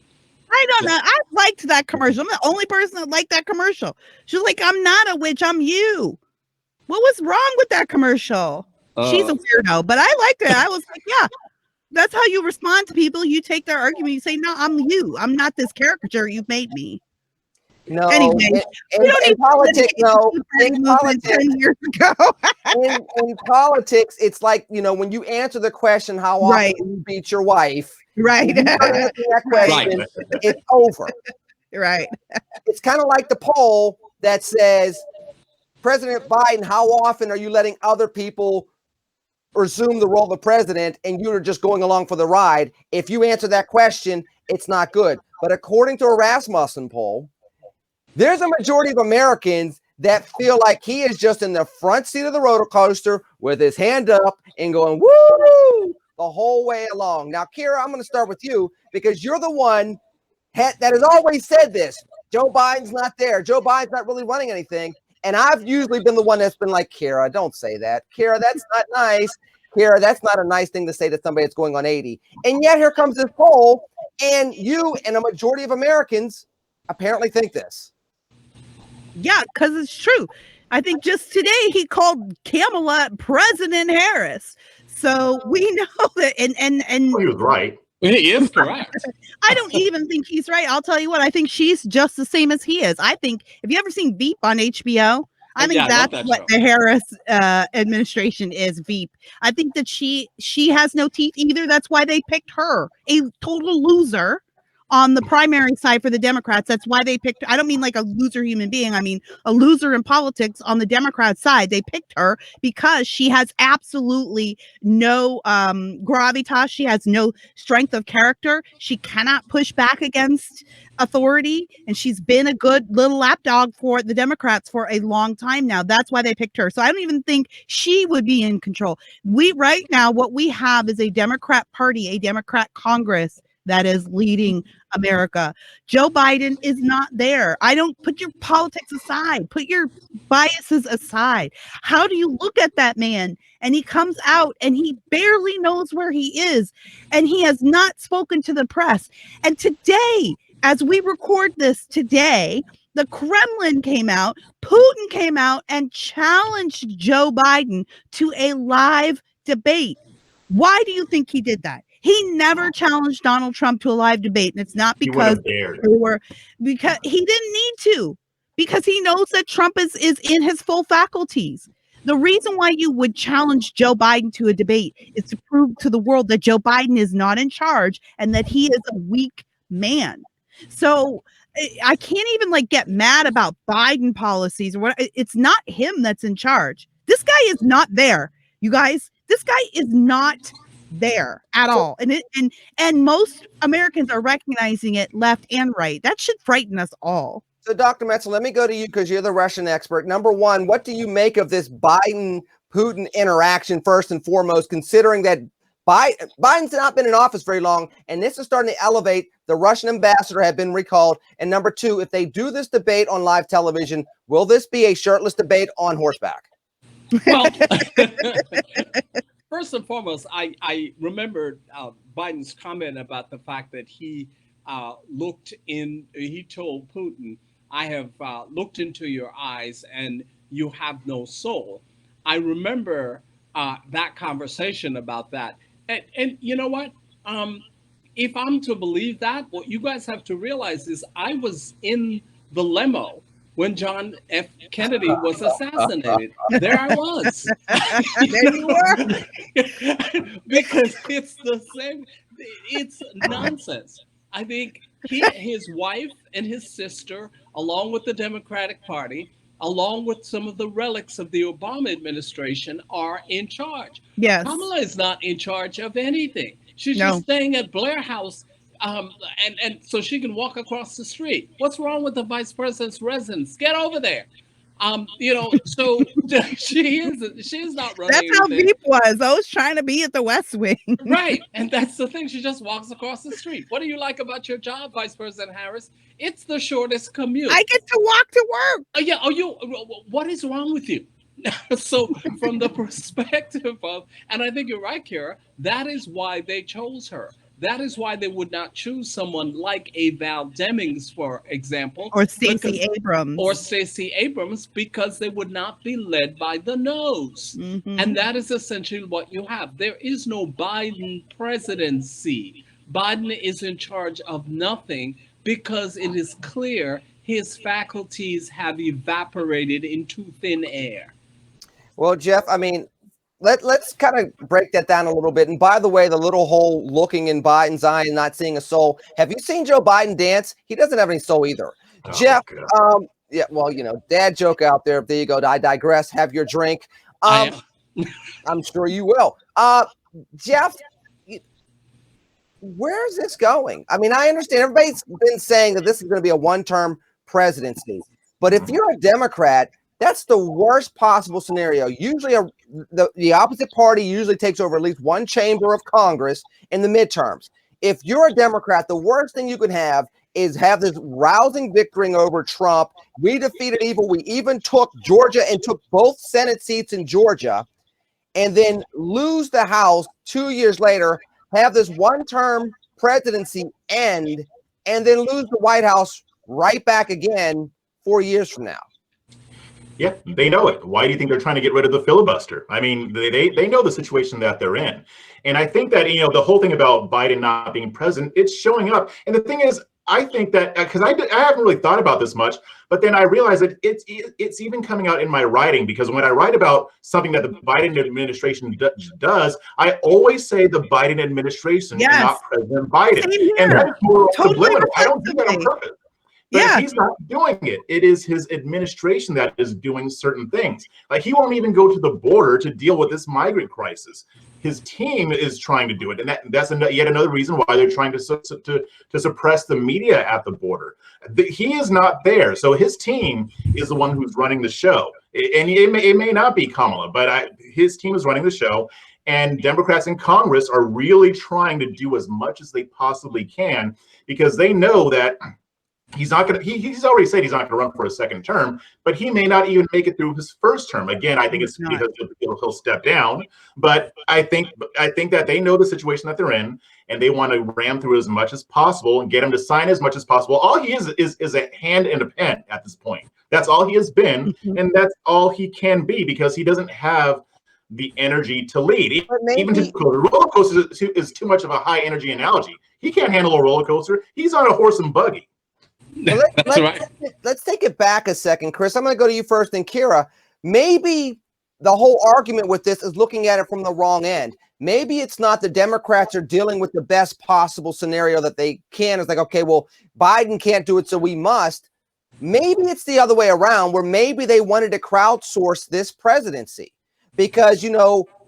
I don't know. I liked that commercial. I'm the only person that liked that commercial. She's like, I'm not a witch. I'm you. What was wrong with that commercial? She's a weirdo, but I liked it. I was like, yeah, that's how you respond to people. You take their argument. You say, no, I'm you. I'm not this caricature you've made me. No, anyway, in politics, no. In politics, 10 years ago. in politics, it's like, when you answer the question, how often you beat your wife, right? That question, it's over. Right. It's kind of like the poll that says, President Biden, how often are you letting other people assume the role of president and you're just going along for the ride? If you answer that question, it's not good. But according to a Rasmussen poll, there's a majority of Americans that feel like he is just in the front seat of the roller coaster with his hand up and going, woo, the whole way along. Now, Kira, I'm going to start with you because you're the one that has always said this. Joe Biden's not there. Joe Biden's not really running anything. And I've usually been the one that's been like, Kira, don't say that. Kira, that's not nice. Kira, that's not a nice thing to say to somebody that's going on 80. And yet here comes this poll, and you and a majority of Americans apparently think this. Yeah, because it's true. I think just today he called Kamala President Harris. So we know that, and he was right. He is correct. I don't even think he's right. I'll tell you what, I think she's just the same as he is. I think, have you ever seen Veep on HBO? I think that's what the Harris administration is, Veep. I think that she has no teeth either. That's why they picked her, a total loser on the primary side for the Democrats. That's why they picked, I don't mean like a loser human being. I mean, a loser in politics on the Democrat side. They picked her because she has absolutely no gravitas. She has no strength of character. She cannot push back against authority. And she's been a good little lapdog for the Democrats for a long time now. That's why they picked her. So I don't even think she would be in control. Right now, what we have is a Democrat party, a Democrat Congress that is leading America. Joe Biden is not there. I don't put your politics aside, put your biases aside. How do you look at that man? And he comes out and he barely knows where he is. And he has not spoken to the press. And today, as we record this today, the Kremlin came out, Putin came out and challenged Joe Biden to a live debate. Why do you think he did that? He never challenged Donald Trump to a live debate, and it's not because because he didn't need to, because he knows that Trump is in his full faculties. The reason why you would challenge Joe Biden to a debate is to prove to the world that Joe Biden is not in charge and that he is a weak man. So I can't even get mad about Biden policies or what. It's not him that's in charge. This guy is not there, you guys. This guy is not there at all. And most Americans are recognizing it left and right. That should frighten us all. So, Dr. Metzler, let me go to you because you're the Russian expert. Number one, what do you make of this Biden-Putin interaction first and foremost, considering that Biden's not been in office very long, and this is starting to elevate the Russian ambassador had been recalled. And number two, if they do this debate on live television, will this be a shirtless debate on horseback? Well, first and foremost, I remembered Biden's comment about the fact that he told Putin, I have looked into your eyes and you have no soul. I remember that conversation about that. And you know what? If I'm to believe that, what you guys have to realize is I was in the limo when John F. Kennedy was assassinated. There I was. There you were. Because it's the same. It's nonsense. I think his wife and his sister, along with the Democratic Party, along with some of the relics of the Obama administration, are in charge. Yes. Kamala is not in charge of anything. She's just staying at Blair House, and so she can walk across the street. What's wrong with the vice president's residence? Get over there. So she is not running. That's how Veep was. I was trying to be at the West Wing. Right. And that's the thing. She just walks across the street. What do you like about your job, Vice President Harris? It's the shortest commute. I get to walk to work. Oh, yeah. What is wrong with you? So from the perspective of, and I think you're right, Kira, that is why they chose her. That is why they would not choose someone like a Val Demings, for example. Or Stacey Abrams. Because they would not be led by the nose. Mm-hmm. And that is essentially what you have. There is no Biden presidency. Biden is in charge of nothing because it is clear his faculties have evaporated into thin air. Well, Jeff, I mean, let's kind of break that down a little bit. And by the way, the little hole looking in Biden's eye and not seeing a soul. Have you seen Joe Biden dance? He doesn't have any soul either. Oh, Jeff, yeah, well, dad joke out there. There you go. I digress. Have your drink. I'm sure you will. Jeff, where's this going? I mean, I understand everybody's been saying that this is going to be a one-term presidency. But if you're a Democrat, that's the worst possible scenario. Usually the opposite party usually takes over at least one chamber of Congress in the midterms. If you're a Democrat, the worst thing you could have is have this rousing victory over Trump. We defeated evil. We even took Georgia and took both Senate seats in Georgia, and then lose the House 2 years later, have this one-term presidency end, and then lose the White House right back again 4 years from now. Yeah, they know it. Why do you think they're trying to get rid of the filibuster? I mean, they know the situation that they're in. And I think that, the whole thing about Biden not being president, it's showing up. And the thing is, I think that, because I haven't really thought about this much, but then I realized that it's even coming out in my writing, because when I write about something that the Biden administration does, I always say the Biden administration, and not President Biden. And that's more subliminal. I don't do that on purpose. But he's not doing it. It is his administration that is doing certain things. Like, he won't even go to the border to deal with this migrant crisis. His team is trying to do it, and that's yet another reason why they're trying to suppress the media at the border. He is not there, so his team is the one who's running the show. And it may not be Kamala, but his team is running the show. And Democrats in Congress are really trying to do as much as they possibly can, because they know that he's not going to, he's already said he's not going to run for a second term, but he may not even make it through his first term. Again, I think it's because he'll step down, but I think that they know the situation that they're in, and they want to ram through as much as possible and get him to sign as much as possible. All he is a hand and a pen at this point. That's all he has been, and that's all he can be, because he doesn't have the energy to lead. Even his roller coaster is too much of a high energy analogy. He can't handle a roller coaster. He's on a horse and buggy. Well, let's take it back a second, Chris. I'm going to go to you first, and Kira. Maybe the whole argument with this is looking at it from the wrong end. Maybe it's not the Democrats are dealing with the best possible scenario that they can. It's like, okay, well, Biden can't do it, so we must. Maybe it's the other way around, where maybe they wanted to crowdsource this presidency because,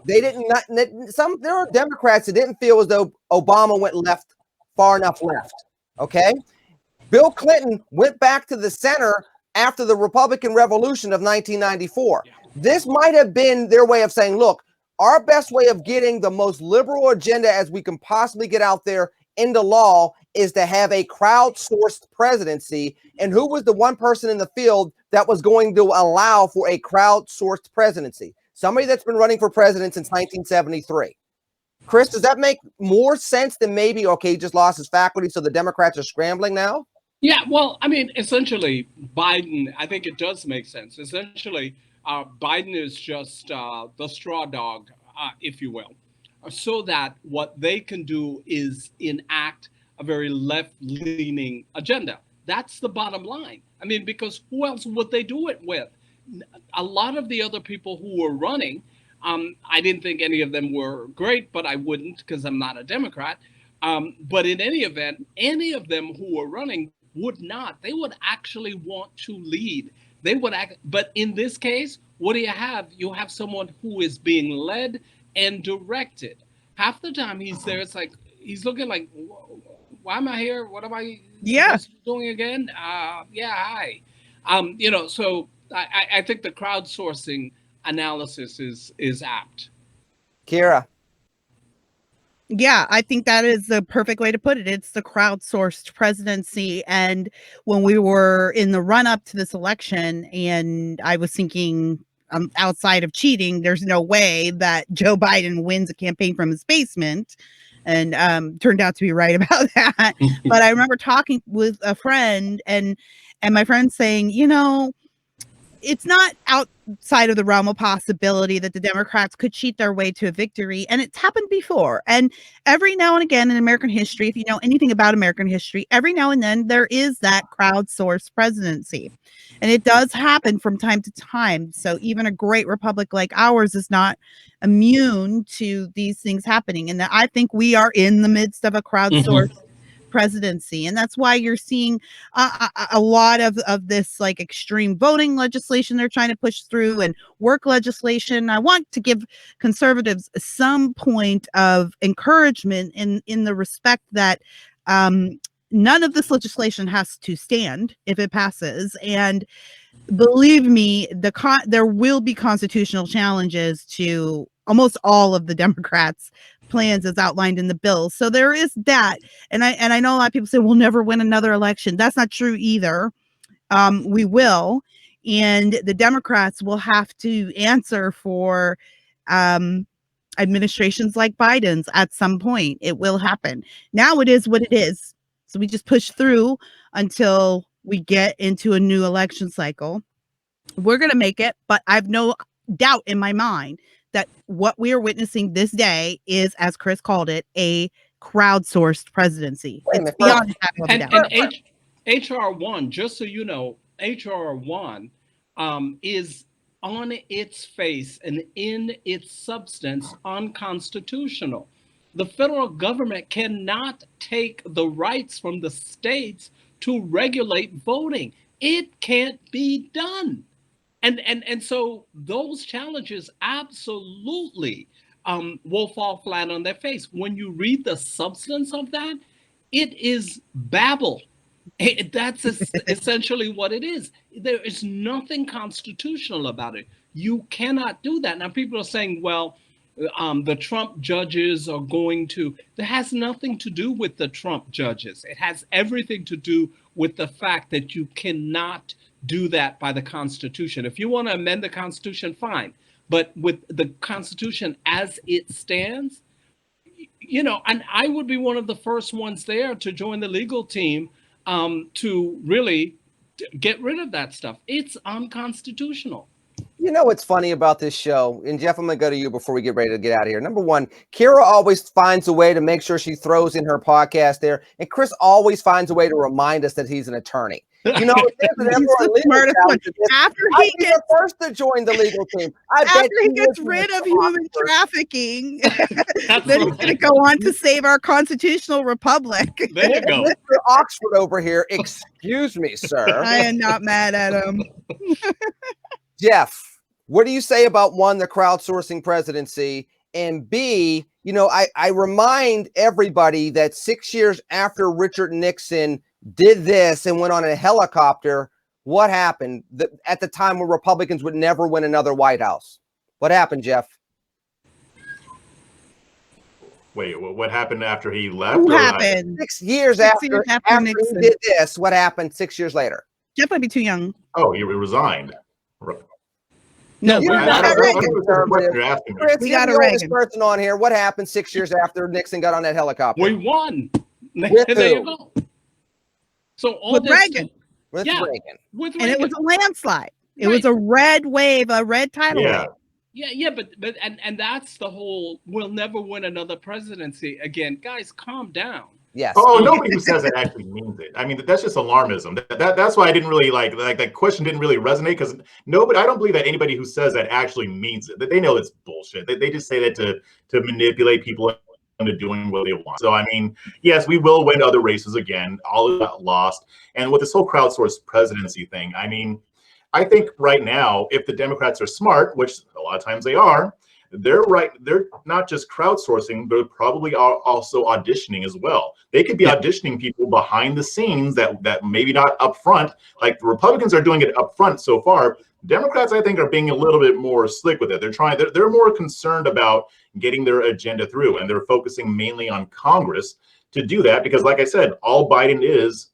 They didn't. There are Democrats that didn't feel as though Obama went left far enough left. Okay, Bill Clinton went back to the center after the Republican Revolution of 1994. This might have been their way of saying, look, our best way of getting the most liberal agenda as we can possibly get out there into law is to have a crowdsourced presidency. And who was the one person in the field that was going to allow for a crowdsourced presidency? Somebody that's been running for president since 1973. Chris, does that make more sense than maybe, okay, he just lost his faculty, so the Democrats are scrambling now? Yeah, well, I mean, essentially, Biden, I think it does make sense. Essentially, Biden is just the straw dog, if you will, so that what they can do is enact a very left-leaning agenda. That's the bottom line. I mean, because who else would they do it with? A lot of the other people who were running, I didn't think any of them were great, but I wouldn't because I'm not a Democrat. But in any event, any of them who were running would not. They would actually want to lead. They would act. But in this case, what do you have? You have someone who is being led and directed. Half the time he's there, it's like he's looking like, why am I here? What am I doing again? Yeah, hi. So I think the crowdsourcing analysis is apt. Kira. Yeah, I think that is the perfect way to put it. It's the crowdsourced presidency. And when we were in the run up to this election, and I was thinking, outside of cheating, there's no way that Joe Biden wins a campaign from his basement. And turned out to be right about that. But I remember talking with a friend and my friend saying, it's not outside of the realm of possibility that the Democrats could cheat their way to a victory. And it's happened before. And every now and again in American history, if you know anything about American history, every now and then there is that crowdsourced presidency. And it does happen from time to time. So even a great republic like ours is not immune to these things happening. And I think we are in the midst of a crowdsourced presidency. And that's why you're seeing a lot of this like extreme voting legislation they're trying to push through and work legislation. I want to give conservatives some point of encouragement in the respect that none of this legislation has to stand if it passes. And believe me, there will be constitutional challenges to almost all of the Democrats' plans as outlined in the bill. So there is that. And I know a lot of people say we'll never win another election. That's not true either. We will. And the Democrats will have to answer for administrations like Biden's at some point. It will happen. Now it is what it is. So we just push through until we get into a new election cycle. We're going to make it, but I've no doubt in my mind that what we are witnessing this day is, as Chris called it, a crowdsourced presidency. It's beyond and HR 1, just so you know, HR 1 is on its face and in its substance unconstitutional. The federal government cannot take the rights from the states to regulate voting. It can't be done. And so those challenges absolutely will fall flat on their face. When you read the substance of that, it is babble. That's essentially what it is. There is nothing constitutional about it. You cannot do that. Now, people are saying, well, the Trump judges are going to, that has nothing to do with the Trump judges. It has everything to do with the fact that you cannot do that by the Constitution. If you want to amend the Constitution, fine. But with the Constitution as it stands, and I would be one of the first ones there to join the legal team to really get rid of that stuff. It's unconstitutional. You know what's funny about this show, and Jeff, I'm going to go to you before we get ready to get out of here. Number one, Kira always finds a way to make sure she throws in her podcast there, and Chris always finds a way to remind us that he's an attorney. After he gets the first to join the legal team, after he gets rid of human trafficking, then he's going to go on to save our constitutional republic. There you go. Mr. Oxford over here, excuse me, sir. I am not mad at him. Jeff, what do you say about one, the crowdsourcing presidency, and B, I remind everybody that 6 years after Richard Nixon did this and went on a helicopter, what happened at the time when Republicans would never win another White House? What happened, Jeff? Wait, what happened after he left? Who happened? 6 years after Nixon. he did this, what happened 6 years later? Jeff might be too young. Oh, he resigned. No, we got a Reagan person on here. What happened 6 years after Nixon got on that helicopter? We won. With there you go. So all with this, Reagan. With Reagan. With And Reagan. it was a landslide. It was a red wave, a red tidal wave. Yeah, but that's the whole. We'll never win another presidency again, guys. Calm down. Yes. Oh, nobody who says it actually means it. I mean, that's just alarmism. That's why I didn't really like that question didn't really resonate, because nobody. I don't believe that anybody who says that actually means it. That they know it's bullshit. They just say that to manipulate people into doing what they want. So I mean, yes, we will win other races again. All got lost, and with this whole crowdsourced presidency thing, I mean, I think right now, if the Democrats are smart, which a lot of times they are, they're not just crowdsourcing, they're probably also auditioning as well. They could be auditioning people behind the scenes that maybe not up front, like the Republicans are doing it up front so far. Democrats, I think, are being a little bit more slick with it. They're more concerned about getting their agenda through, and they're focusing mainly on Congress to do that, because like I said, all Biden is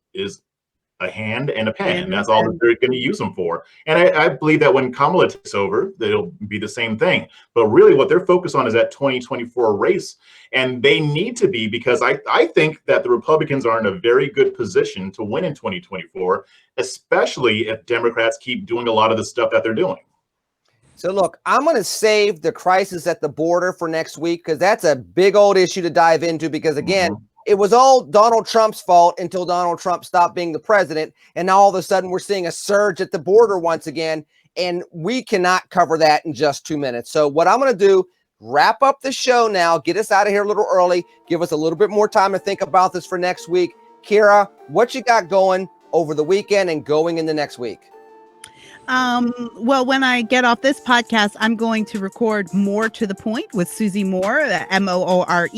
a hand and a pen, and that's all that they're going to use them for. And I believe that when Kamala takes over, that it'll be the same thing. But really what they're focused on is that 2024 race, and they need to be, because I think that the Republicans are in a very good position to win in 2024, especially if Democrats keep doing a lot of the stuff that they're doing. So look, I'm going to save the crisis at the border for next week, because that's a big old issue to dive into, because again, it was all Donald Trump's fault until Donald Trump stopped being the president. And now all of a sudden we're seeing a surge at the border once again. And we cannot cover that in just 2 minutes. So what I'm going to do, wrap up the show now, get us out of here a little early, give us a little bit more time to think about this for next week. Kira, what you got going over the weekend and going into next week? Well, when I get off this podcast, I'm going to record More to the Point with Susie Moore, Moore.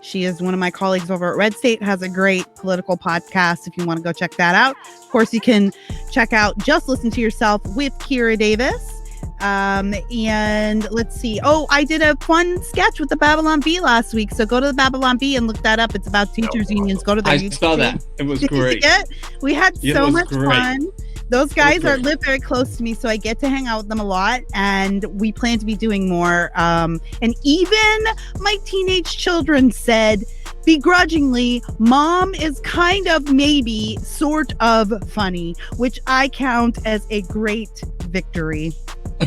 She is one of my colleagues over at Red State, has a great political podcast if you want to go check that out. Of course, you can check out Just Listen to Yourself with Kira Davis. And let's see. Oh, I did a fun sketch with the Babylon Bee last week. So go to the Babylon Bee and look that up. It's about teachers unions. Go to their YouTube. I saw that. It was great. We had so much fun. Those guys live very close to me, so I get to hang out with them a lot, and we plan to be doing more. And even my teenage children said, begrudgingly, Mom is kind of maybe sort of funny, which I count as a great victory.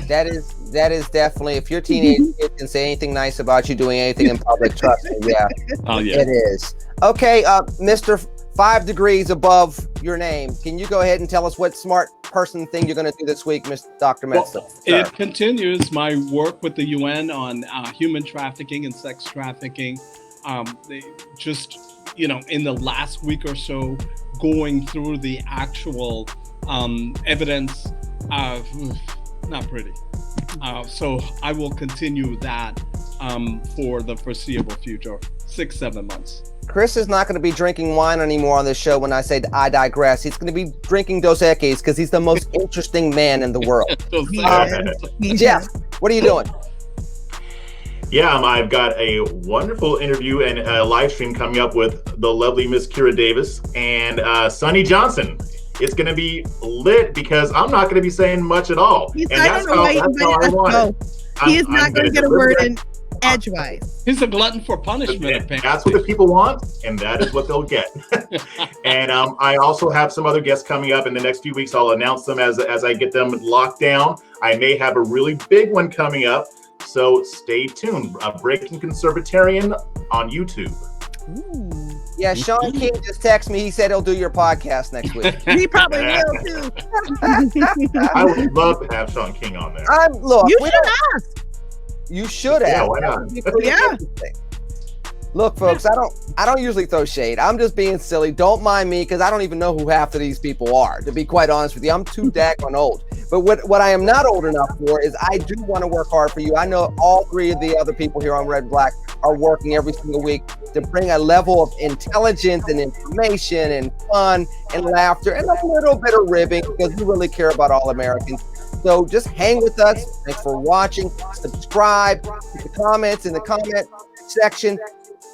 That is definitely, if your teenage kid can say anything nice about you doing anything in public, trust me, it is. Okay, Mr. 5 degrees above your name, can you go ahead and tell us what smart person thing you're going to do this week, Dr. Metzler? Well, it continues my work with the UN on human trafficking and sex trafficking. They just, in the last week or so, going through the actual evidence of not pretty. So I will continue that for the foreseeable future, 6-7 months. Chris is not going to be drinking wine anymore on this show when I say I digress. He's going to be drinking Dos Equis because he's the most interesting man in the world. Jeff, what are you doing? Yeah, I've got a wonderful interview and a live stream coming up with the lovely Miss Kira Davis and Sonny Johnson. It's going to be lit because I'm not going to be saying much at all. That's how I want it. He is not going to get a word in edgewise. He's a glutton for punishment. That's what the people want, and that is what they'll get. And I also have some other guests coming up in the next few weeks. I'll announce them as I get them locked down. I may have a really big one coming up, so stay tuned. Breaking Conservatarian on YouTube. Ooh. Yeah, Sean King just texted me. He said he'll do your podcast next week. He probably will too. I would love to have Sean King on there. Look, you should ask. You should have. Yeah, why not? Yeah. Look, folks, I don't usually throw shade. I'm just being silly. Don't mind me because I don't even know who half of these people are, to be quite honest with you. I'm too daggone old. But what I am not old enough for is I do want to work hard for you. I know all three of the other people here on Red and Black are working every single week to bring a level of intelligence and information and fun and laughter and a little bit of ribbing, because we really care about all Americans. So just hang with us. Thanks for watching. Subscribe. Put the comments in the comment section.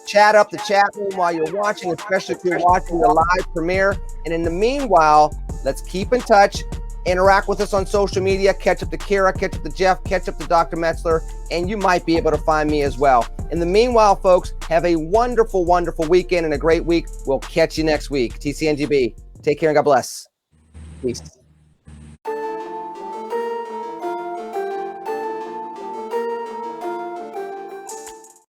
Chat up the chat room while you're watching, especially if you're watching the live premiere. And in the meanwhile, let's keep in touch. Interact with us on social media. Catch up to Kira, catch up to Jeff, catch up to Dr. Metzler, and you might be able to find me as well. In the meanwhile, folks, have a wonderful, wonderful weekend and a great week. We'll catch you next week. TCNGB. Take care and God bless. Peace.